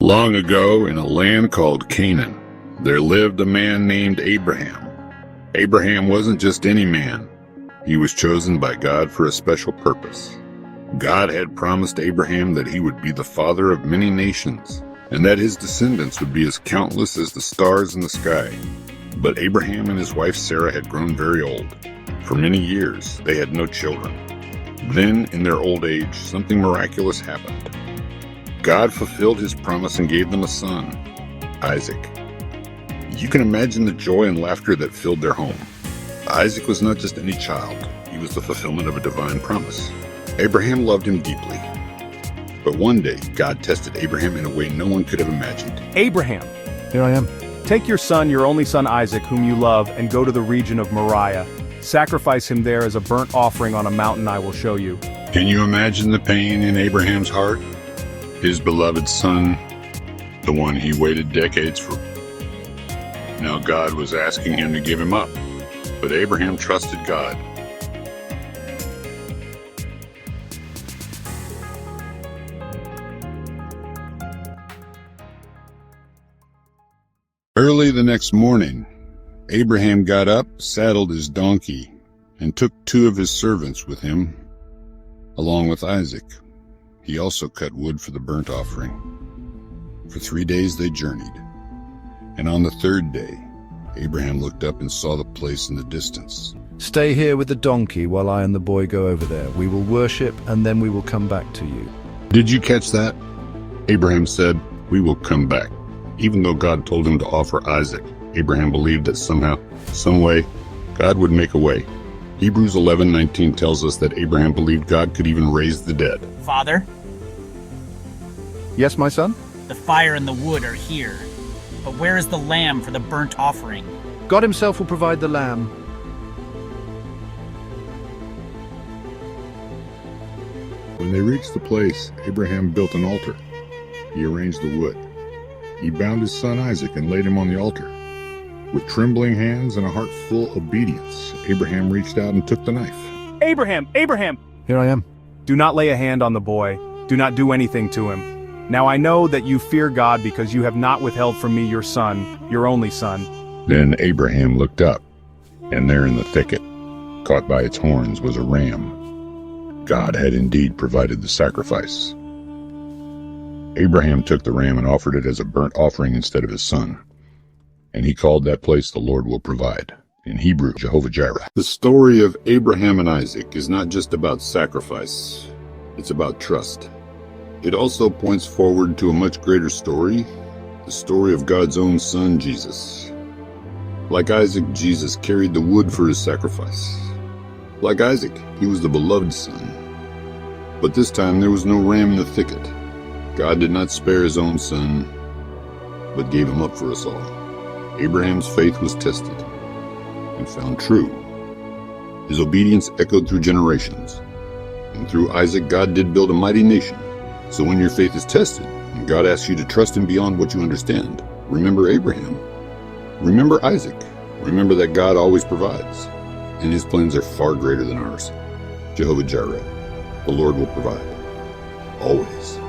Long ago, in a land called Canaan, there lived a man named Abraham. Abraham wasn't just any man. He was chosen by God for a special purpose. God had promised Abraham that he would be the father of many nations, and that his descendants would be as countless as the stars in the sky. But Abraham and his wife Sarah had grown very old. For many years, they had no children. Then, in their old age, something miraculous happened. God fulfilled his promise and gave them a son, Isaac. You can imagine the joy and laughter that filled their home. Isaac was not just any child. He was the fulfillment of a divine promise. Abraham loved him deeply. But one day, God tested Abraham in a way no one could have imagined. Abraham, Here I am. take your son, your only son Isaac, whom you love, and go to the region of Moriah. Sacrifice him there as a burnt offering on a mountain I will show you. Can you imagine the pain in Abraham's heart? His beloved son, the one he waited decades for. Now God was asking him to give him up, but Abraham trusted God. Early the next morning, Abraham got up, saddled his donkey, and took 2 of his servants with him, along with Isaac. He also cut wood for the burnt offering. For 3 days they journeyed, and on the 3rd day, Abraham looked up and saw the place in the distance. Stay here with the donkey while I and the boy go over there. We will worship, and then we will come back to you. Did you catch that? Abraham said, "We will come back." Even though God told him to offer Isaac, Abraham believed that somehow, some way, God would make a way. Hebrews 11:19 tells us that Abraham believed God could even raise the dead. Father, Yes, my son? the fire and the wood are here, but where is the lamb for the burnt offering? God himself will provide the lamb. When they reached the place, Abraham built an altar. He arranged the wood. He bound his son Isaac and laid him on the altar. With trembling hands and a heart full of obedience, Abraham reached out and took the knife. Abraham, Abraham, Here I am. do not lay a hand on the boy. Do not do anything to him. Now I know that you fear God because you have not withheld from me your son, your only son. Then Abraham looked up, and there in the thicket, caught by its horns, was a ram. God had indeed provided the sacrifice. Abraham took the ram and offered it as a burnt offering instead of his son. And he called that place "The Lord Will Provide," in Hebrew, Jehovah Jireh. The story of Abraham and Isaac is not just about sacrifice, it's about trust. It also points forward to a much greater story, the story of God's own son, Jesus. Like Isaac, Jesus carried the wood for his sacrifice. Like Isaac, he was the beloved son. But this time there was no ram in the thicket. God did not spare his own son, but gave him up for us all. Abraham's faith was tested and found true. His obedience echoed through generations. And through Isaac, God did build a mighty nation. So when your faith is tested, and God asks you to trust him beyond what you understand, remember Abraham. Remember Isaac. Remember that God always provides, and his plans are far greater than ours. Jehovah Jireh, the Lord will provide. Always.